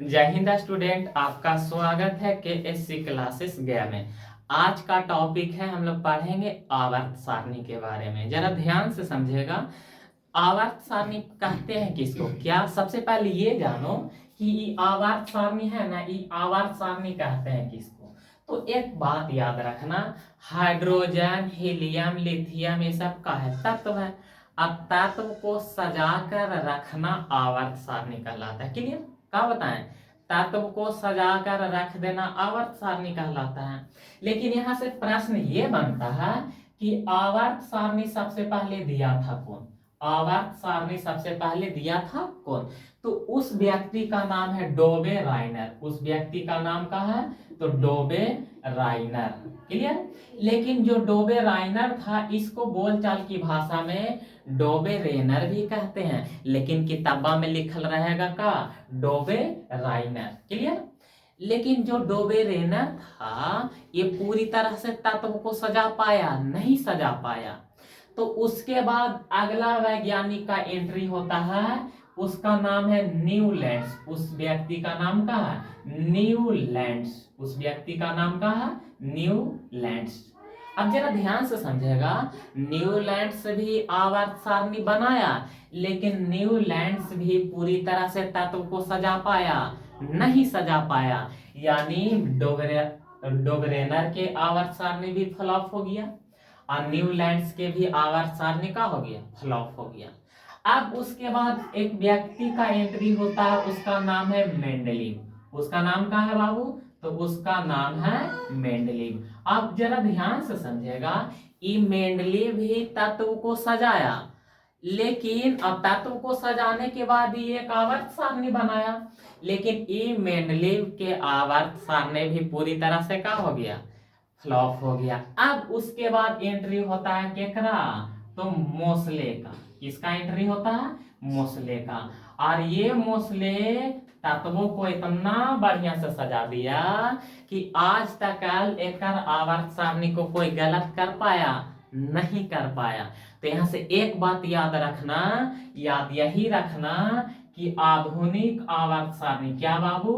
जय हिंद स्टूडेंट, आपका स्वागत है KSC क्लासेस गया में। आज का टॉपिक है, हम लोग पढ़ेंगे आवर्त सारणी के बारे में। जरा ध्यान से समझेगा। आवर्त सारणी कहते हैं किसको? क्या सबसे पहले ये जानो कि ये आवर्त सारणी है ना, ये आवर्त सारणी कहते हैं किसको? तो एक बात याद रखना, हाइड्रोजन, हीलियम, लिथियम ये सब का है तत्व है। अब तत्व को सजा कर रखना आवर्त सारणी कहलाता है। क्लियर? क्या बताएं? तत्व को सजा कर रख देना आवर्त सारणी कहलाता है। लेकिन यहाँ से प्रश्न ये बनता है कि आवर्त सारणी सबसे पहले दिया था कौन? आवर्त सारणी सबसे पहले दिया था कौन? तो उस व्यक्ति का नाम है डोबे राइनर। उस व्यक्ति का नाम क्या है? तो डोबे राइनर। क्लियर? लेकिन जो डोबे राइनर था, इसको बोलचाल की भाषा में डोबे रेनर भी कहते हैं, लेकिन किताबा में लिखल रहेगा का डोबे राइनर। क्लियर? लेकिन जो डोबे रेनर था, ये पूरी तरह से तत्व को सजा पाया नहीं, सजा पाया। तो उसके बाद अगला वैज्ञानिक का एंट्री होता है, उसका नाम है न्यूलैंड्स। उस व्यक्ति का नाम क्या है? न्यूलैंड्स। उस व्यक्ति का नाम क्या है? न्यूलैंड्स। अब जरा ध्यान से समझेगा, न्यूलैंड्स भी आवर्त सारणी बनाया, लेकिन न्यूलैंड्स भी पूरी तरह से तत्व को सजा पाया नहीं, सजा पाया। यानी डोबरेनर के आवर्त सारणी भी फ्लॉप हो गया और न्यूलैंड्स के भी आवर्त सारणी का हो गया, फ्लॉप हो गया। अब उसके बाद एक व्यक्ति का एंट्री होता है, उसका नाम है मेंडलीव। उसका नाम क्या है बाबू? तो उसका नाम है मेंडलीव। अब जरा ध्यान से समझेगा, ये मेंडलीव ही तत्व को सजाया, लेकिन अब तत्व को सजाने के बाद ये एक आवर्त सारणी बनाया, लेकिन ये मेंडलीव के आवर्त सारणी भी पूरी तरह से क्या हो गया? फ्लॉप हो गया। अब उसके बाद एंट्री होता है केकरा? तो मोसले का। किसका एंट्री होता है? मोसले का। और ये मोसले तत्वों को इतना बढ़िया से सजा दिया कि आज तक एक आवर्त सारणी को कोई गलत कर पाया नहीं, कर पाया। तो यहां से एक बात याद रखना, याद यही रखना कि आधुनिक आवर्त सारणी, क्या बाबू?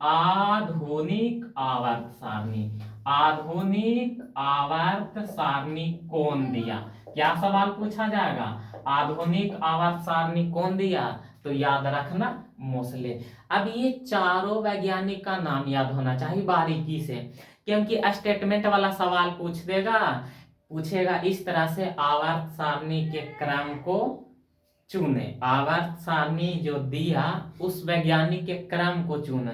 आधुनिक आवर्त सारणी। आधुनिक आवर्त सारणी कौन दिया? क्या सवाल पूछा जाएगा? आधुनिक आवर्त सारणी कौन दिया? तो याद रखना मोसले। अब ये चारों वैज्ञानिक का नाम याद होना चाहिए बारीकी से, क्योंकि स्टेटमेंट वाला सवाल पूछ देगा, पूछेगा इस तरह से, आवर्त सारणी के क्रम को चुने। आवर्त सारणी जो दिया उस वैज्ञानिक के क्रम को चुने।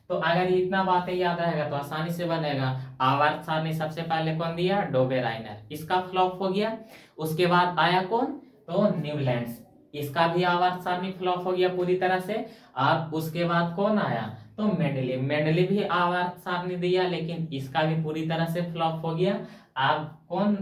तो अगर इतना बातें याद रहेगा तो आसानी से बनेगा। आवर्त सारणी सबसे पहले कौन दिया? डोबे राइनर। इसका फ्लॉप हो गया। उसके बाद आया कौन? तो न्यूलैंड्स। इसका भी आवर्त सारणी फ्लॉप हो गया पूरी तरह से। अब उसके बाद कौन आया? तो मेंडलीव। मेंडलीव भी आवर्त सारणी दिया, लेकिन इसका भी पूरी तरह से फ्लॉप हो गया। अब कौन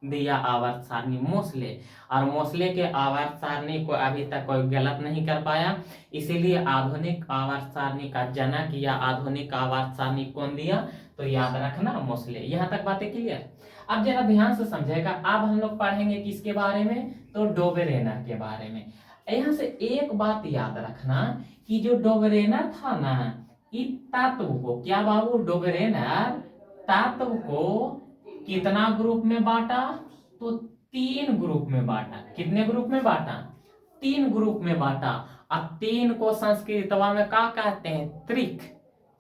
दिया आवर्त सारणी? मोसले। और मोसले के आवर्त सारणी को अभी तक कोई गलत नहीं कर पाया, इसीलिए आधुनिक आवर्त सारणी का जनक या आधुनिक आवर्त सारणी कौन दिया? तो याद रखना मोसले। यहां तक बातें क्लियर? अब जरा ध्यान से समझेगा, अब हम लोग पढ़ेंगे किसके बारे में? तो डोबरेनर के बारे में। यहां से एक बात याद रखना कि जो डोबरेनर था ना, इस तत्व को, क्या बाबू? डोबरेनर तत्व को कितना ग्रुप में बांटा? तो 3 ग्रुप में बांटा। कितने ग्रुप में बांटा? 3 ग्रुप में बांटा। अब 3 को संस्कृत में क्या कहते हैं? त्रिक।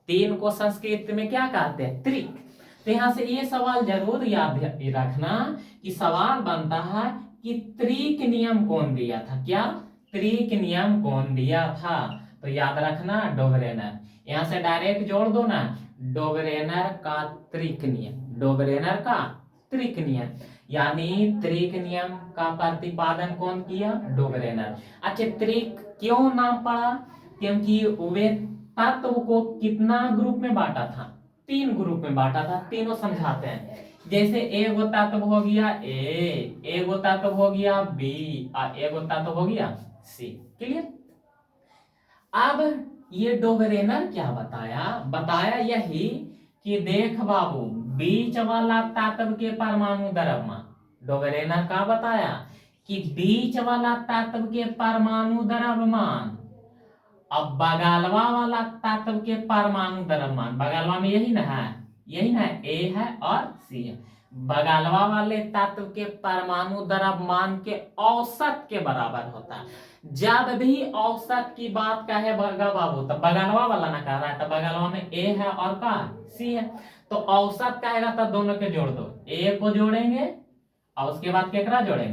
3 को संस्कृत में क्या कहते हैं? त्रिक। तो यहां से ये सवाल जरूर याद रखना कि सवाल बनता है कि त्रिक नियम कौन दिया था? क्या त्रिक नियम कौन दिया था? तो याद रखना डोबरेनर। यहां से डायरेक्ट जोड़ दो ना, डोबरेनर का त्रिक नियम। डोबरेनर का त्रिक नियम, यानी त्रिक नियम का प्रतिपादन कौन किया? डोबरेनर। अच्छा, त्रिक क्यों नाम पड़ा? क्योंकि वे तत्व को कितना ग्रुप में बांटा था? 3 ग्रुप में बांटा था। तीनों समझाते हैं। जैसे एगो तत्व हो गया ए, एगो तत्व हो गया बी और एगो तत्व हो गया सी। क्लियर? अब ये डोबरेनर क्या बताया? बताया यही कि देख बाबू, बीच वाला तत्व के परमाणु द्रव्यमान। डोबरेनर का बताया कि बीच वाला तत्व के परमाणु द्रव्यमान अब बगलवा वाला तत्व के परमाणु द्रव्यमान, बगलवा में यही ना है, यही ना है, ए है और सी है। बगलवा वाले तत्व के परमाणु द्रव्यमान के औसत के बराबर होता है। जब भी औसत की बात कहे बाबू, तो बगलवा वाला ना कह रहा है, तो बगलवा में ए है और का सी है, तो औसत कहेगा तो दोनों के जोड़ दो, ए को जोड़ेंगे और उसके बाद केकरा जोड़ेंगे,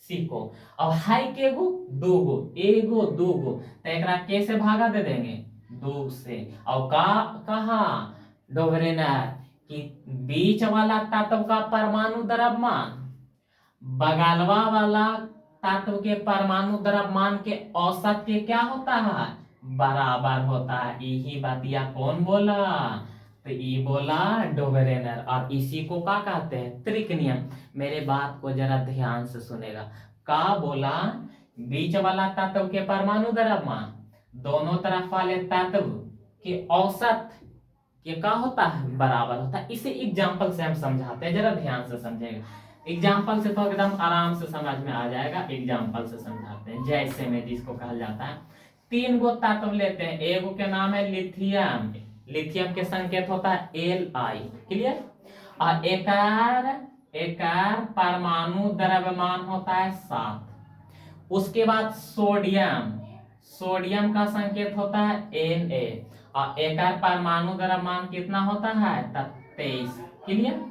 सी को। अब हाई के गो दो गो, एगो दो गो, तो एकरा के से भागा दे देंगे, दो से। और कहा डोबरेनर कि बीच वाला तत्व का परमाणु द्रव्यमान बगलवा वाला तत्व के परमाणु द्रव्यमान के औसत के क्या होता है, बराबर होता है। यही बातिया कौन बोला, तो ये बोला डोबरेनर, और इसी को क्या कहते हैं, त्रिक नियम। मेरे बात को जरा ध्यान से सुनेगा। का बोला, बीच वाला तत्व के परमाणु द्रव्यमान दोनों तरफ वाले तत्व के औसत के क्या होता है, बराबर होता है। इसे एग्जाम्पल से हम समझाते हैं, जरा ध्यान से समझेगा। एग्जाम्पल से तो एकदम आराम से समझ में आ जाएगा, एग्जाम्पल से समझाते हैं। जैसे में जिसको कहा जाता है, 3 गो तत्व लेते हैं, एगो के नाम है लिथियम, लिथियम के संकेत होता है Li, क्लियर। और एकार परमाणु द्रव्यमान होता है 7। उसके बाद सोडियम, सोडियम का संकेत होता है Na, और एकार परमाणु द्रव्यमान कितना होता है, 23, क्लियर।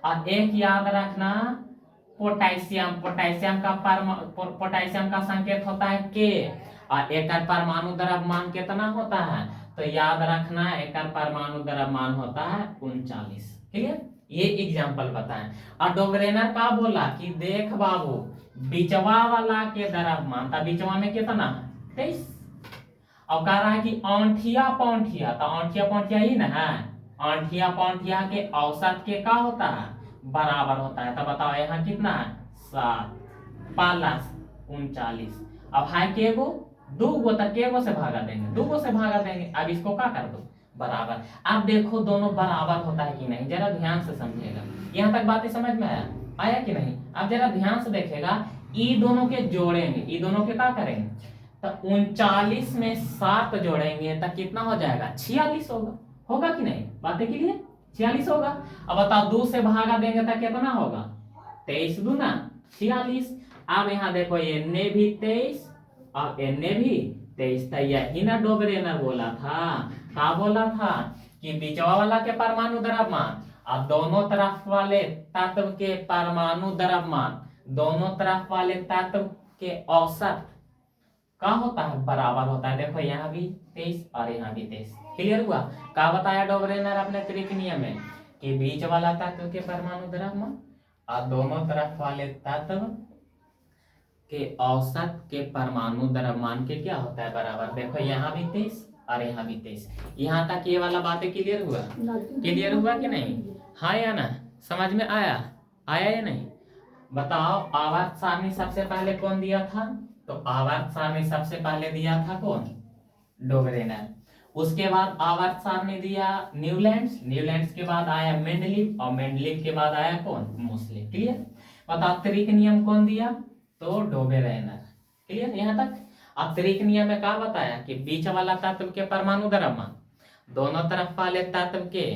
और एक याद रखना, पोटेशियम, पोटेशियम का संकेत होता है K, और एकर परमाणु द्रव्यमान कितना होता है, तो याद रखना एकर परमाणु द्रव्यमान होता है 39, क्लियर। ये एग्जांपल बताएं। और डोबरेनर का बोला कि देख बाबू, बीचवा वाला के द्रव्यमान, तो बीचवा में कितना है, 23। और कह रहा है कि औंठिया पौंठिया, तो औंठिया पौंठिया ही ना है, औंठिया पौंठिया के औसत के का होता है, बराबर होता है। तो बताओ यहाँ कितना है, 7 प्लस 39। अब है के गो दो गो, तक के गो से भागा देंगे, दो गो से भागा देंगे। अब इसको क्या कर दो, बराबर। अब देखो दोनों बराबर होता है कि नहीं, जरा ध्यान से समझेगा। यहाँ तक बातें समझ में आया कि नहीं। अब जरा ध्यान से देखेगा, ई दोनों के जोड़ेंगे, ई दोनों के क्या करेंगे, तो 39 में 7 जोड़ेंगे तो कितना हो जाएगा, 46 होगा कि नहीं, बातें के लिए 46 होगा। अब बताओ 2 से भागा देंगे तो कितना होगा, 23 दूना 46। अब यहाँ देखो एने भी 23 और एने भी 23, तो यही ना डोबरेनर बोला था, क्या बोला था कि बीचवा वाला के परमाणु द्रव्यमान और दोनों तरफ वाले तत्व के परमाणु द्रव्यमान, दोनों तरफ वाले तत्व के औसत का होता है, बराबर होता है। देखो यहाँ भी 23 और यहाँ भी 23, क्लियर हुआ। क्या बताया डोबरेनर अपने त्रिक नियम में, कि बीच वाला तत्व के परमाणु द्रव्यमान और दोनों तरफ वाले तत्व के औसत के परमाणु द्रव्यमान के क्या होता है, बराबर। देखो यहाँ भी 23 और यहाँ भी 23। यहाँ तक ये वाला बातें क्लियर हुआ, क्लियर हुआ कि नहीं, हाँ या ना, समझ में आया या नहीं। बताओ आवर्त सारणी सबसे पहले कौन दिया था, तो आवर्त सारणी सबसे पहले दिया था कौन, डोबरेनर। उसके बाद आवर्त सारणी दिया न्यूलैंड्स, न्यूलैंड्स के बाद आया मेंडलीव, और मेंडलीव के बाद आया कौन, मोसले, क्लियर। बताओ त्रिक नियम कौन दिया, तो डोबरेनर, क्लियर यहाँ तक। अब त्रिक नियम में क्या बताया कि बीच वाला तत्व के परमाणु द्रव्यमान दोनों तरफ वाले तत्व के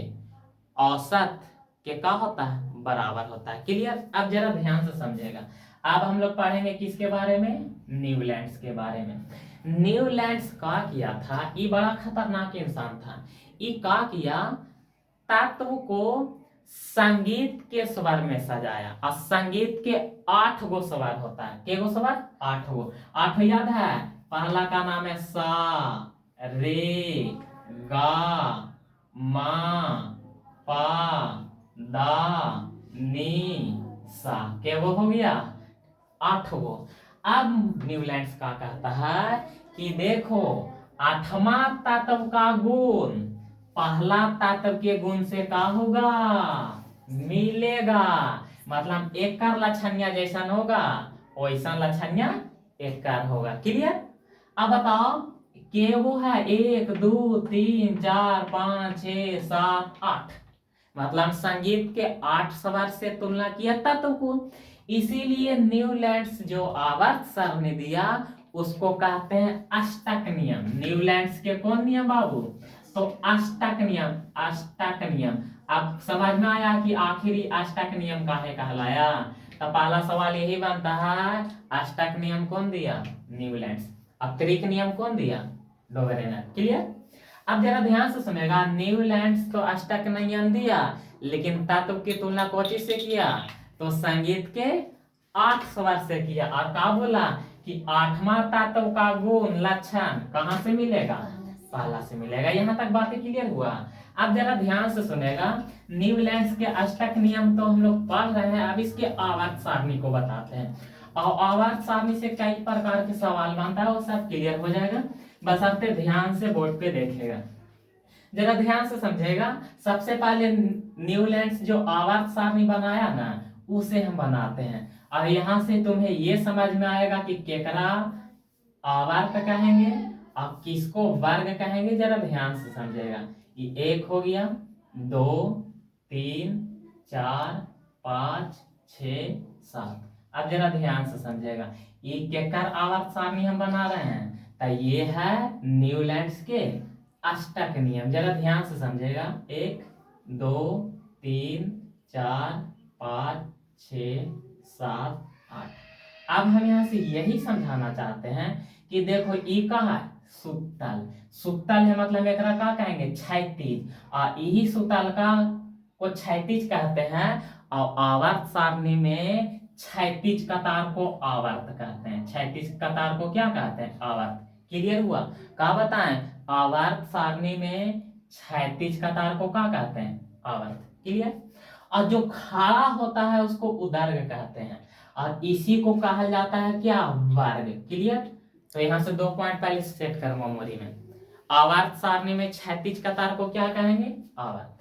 औसत के क्या होता है, बराबर होता है, क्लियर। अब जरा ध्यान से समझेगा। अब हम लोग पढ़ेंगे किसके बारे में, न्यूलैंड्स के बारे में। न्यूलैंड्स का किया था, ये बड़ा खतरनाक इंसान था। ये का किया, तत्व को संगीत के स्वर में सजाया, और संगीत के 8 गो स्वर होता है, के गो स्वर, 8 गो। 8 याद है, पहला का नाम है सा, रे, गा, मा, पा, दा, नी, सा, के वो हो गया 8 गो। अब न्यूलैंड्स का कहता है कि देखो 8वां तत्व का गुण पहला तत्व के गुण से का होगा, मिलेगा। मतलब एकर लक्षणिया जैसा होगा वैसा लक्षणिया एकर होगा, क्लियर। अब बताओ के वो है 1 2 3 4 5 6 7 8, मतलब संगीत के 8 स्वर से तुलना किया तत्व को। इसीलिए न्यूलैंड्स जो आवर्त सारणी दिया उसको कहते हैं अष्टक नियम। नियम, न्यूलैंड्स के कौन नियम बाबू? तो अष्टक नियम, अष्टक नियम। अब समझ में आया कि आखिरी अष्टक नियम काहे कहलाया? तो पहला सवाल यही बनता है, अष्टक नियम कौन दिया? न्यूलैंड्स। अब त्रिक नियम कौन दिया? डोबरेनर। क्लियर? अब जरा ध्यान से सुनेगा, न्यूलैंड्स तो अष्टक नियम दिया, लेकिन तत्व की तुलना कौन से किया? तो संगीत के 8 स्वर से किया। और क्या बोला कि 8वां तत्व का गुण लक्षण कहां से मिलेगा? पहला से मिलेगा। यहां तक बातें क्लियर हुआ? अब जरा ध्यान से सुनेगा, न्यूलैंड्स के अष्टक नियम तो हम लोग पढ़ रहे हैं, अब इसके आवर्त सारणी को बताते हैं। और आवर्त सारणी से कई प्रकार के सवाल बनता है, वो सब क्लियर हो जाएगा, बस आप ध्यान से बोर्ड पे देखेगा, जरा ध्यान से समझेगा। सबसे पहले न्यूलैंड्स जो आवर्त सारणी बनाया ना, उसे हम बनाते हैं। और यहां से तुम्हें ये समझ में आएगा कि केकरा आवर्त कहेंगे और किसको वर्ग कहेंगे। जरा ध्यान से समझेगा, ये 1 हो गया, 2, 3, 4, 5, 6, 7। अब जरा ध्यान से समझेगा, ये केकर आवर्त सारणी हम बना रहे हैं? तो ये है न्यूलैंड्स के अष्टक नियम। जरा ध्यान से समझेगा, 1, 2, 3, 4, 5, 6, 7, 8। अब हम यहाँ से यही समझाना चाहते हैं कि देखो ई का है सुतल, सुतल है मतलब एकरा का कहेंगे? क्षैतिज। और यही सुतल का को क्षैतिज कहते हैं। और आवर्त सारणी में क्षैतिज कतार को आवर्त कहते हैं। क्षैतिज कतार को क्या कहते हैं? आवर्त। क्लियर हुआ? क्या बताएं? आवर्त सारणी में क्षैतिज कतार को क्या कहते हैं? आवर्त। क्लियर? और जो खड़ा होता है उसको उदर्ग कहते हैं, और इसी को कहा जाता है क्या? वर्ग। क्लियर? तो यहां से 2 पॉइंट पहले सेट कर मेमोरी में। आवर्त सारणी में क्षैतिज कतार को क्या कहेंगे? आवर्त।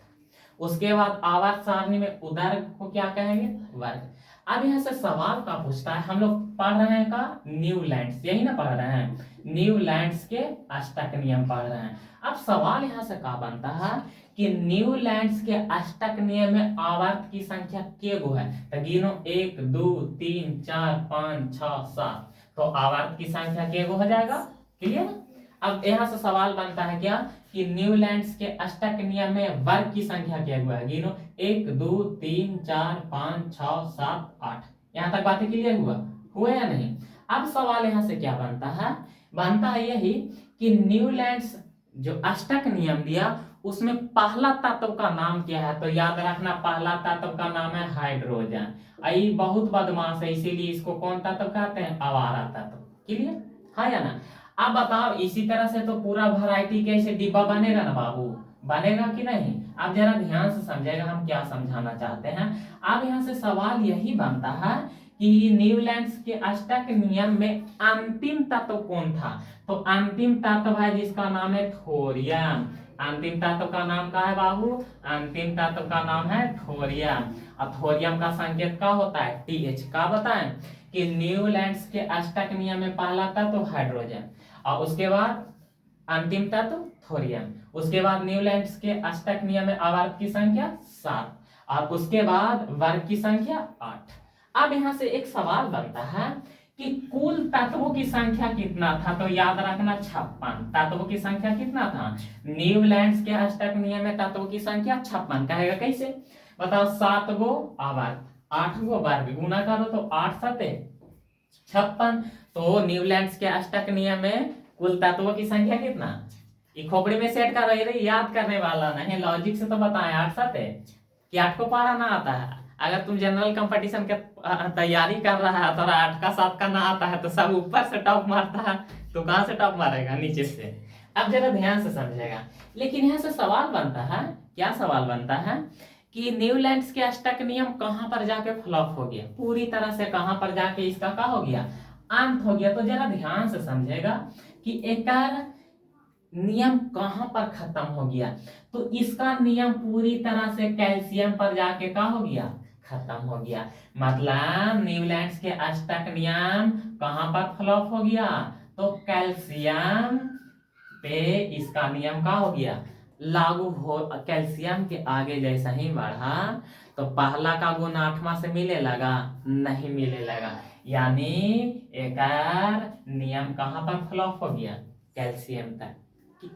उसके बाद आवर्त सारणी में उदर्ग को क्या कहेंगे? वर्ग। अब यहाँ से सवाल का पूछता है, हम लोग पढ़ रहे हैं का न्यूलैंड्स, यही ना पढ़ रहे हैं, न्यूलैंड्स के अष्टक नियम पढ़ रहे हैं। अब सवाल यहाँ से क्या बनता है कि न्यूलैंड्स के अष्टक नियम में आवर्त की संख्या के गो है? तो गिनो, 1, 2, 3, 4, 5, 6, 7। तो आवर्त की संख्या के गो हो जाएगा। क्लियर? अब यहाँ से सवाल बनता है क्या कि न्यूलैंड्स के अष्टक नियम में वर्ग की संख्या क्या हुआ है? गिनो, 1, 2, 3, 4, 5, 6, 7, 8। यहाँ तक बातें क्लियर हुआ या नहीं? अब सवाल यहाँ से क्या बनता है? बनता है यही कि न्यूलैंड्स जो अष्टक नियम दिया उसमें पहला तत्व का नाम क्या है? तो याद रखना, पहला तत्व का नाम है हाइड्रोजन। ये बहुत बदमाश है, इसीलिए इसको कौन तत्व कहते हैं? आवारा तत्व। क्लियर? हाँ या ना? अब बताओ, इसी तरह से तो पूरा वैरायटी कैसे डिब्बा बनेगा ना बाबू? बनेगा कि नहीं? अब जरा ध्यान से समझेगा हम क्या समझाना चाहते हैं। अब यहाँ से सवाल यही बनता है कि न्यूलैंड्स के अष्टक नियम में अंतिम तत्व कौन था? तो अंतिम तत्व है जिसका नाम है थोरियम। अंतिम तत्व का नाम क्या है बाबू? अंतिम तत्व का नाम है थोरियम। और थोरियम का संकेत क्या होता है? TH। का बताएं कि न्यूलैंड्स के अष्टक नियम में पहला तत्व हाइड्रोजन, और उसके बाद अंतिम तत्व थोरियम, उसके बाद न्यूलैंड्स के अष्टक नियम में आवर्त की संख्या 7, और उसके बाद वर्ग की संख्या 8। अब यहाँ से एक सवाल बनता है कि कुल तत्वों की संख्या कितना था? तो याद रखना 56। तत्वों की संख्या कितना था? न्यूलैंड्स के अष्टक नियम में तत्वों की संख्या 56। कहेगा कैसे? बताओ, 7 गो आवर्त, 8 गो वर्ग, गुना करो तो 8 7 56। तो न्यूलैंड्स के अष्टक नियम में कुल तत्वों की संख्या कितना? ये खोपड़ी में सेट कर रही, याद करने वाला नहीं, लॉजिक से तो बताएं। 8 7 कि 8 को पारा ना आता है? अगर तुम जनरल कंपटीशन के तैयारी कर रहा है तो 8 का 7 का ना आता है तो सब ऊपर से टॉप मारता है, तो कहां से टॉप मारेगा? नीचे से। अब जरा ध्यान से समझेगा, लेकिन यहाँ से सवाल बनता है, क्या सवाल बनता है कि न्यूलैंड्स के अष्टक नियम कहां पर जाके फ्लॉप हो गया? पूरी तरह से कहां पर जाके इसका क्या हो गया? अंत हो गया। तो जरा ध्यान से समझेगा कि एक नियम कहां पर खत्म हो गया? तो इसका नियम पूरी तरह से कैल्शियम पर जाके क्या हो गया? खत्म हो गया। मतलब न्यूलैंड्स के अष्टक नियम कहां पर फ्लॉप हो गया? तो कैल्शियम पे इसका नियम क्या हो गया? लागू हो। कैल्शियम के आगे जैसा ही बढ़ा तो पहला का गुण 8वां से मिले लगा? नहीं मिले लगा, यानी एक नियम कहां पर फ्लॉप हो गया? कैल्शियम तक।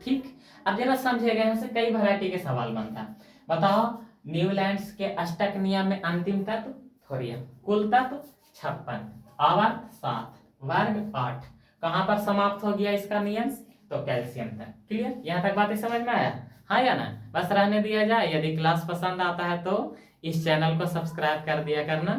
ठीक, अब जरा समझेगा, यहाँ से कई वैरायटी के सवाल बनता है। बताओ, न्यूलैंड्स के अष्टक नियम में अंतिम तत्व थोरियम, कुल तत्व 56, आवर्त 7, वर्ग 8, कहां पर समाप्त हो गया इसका नियम? तो कैल्शियम तक। क्लियर, यहाँ तक बातें समझ में आया? हाँ या ना? बस रहने दिया जाए। यदि क्लास पसंद आता है तो इस चैनल को सब्सक्राइब कर दिया करना।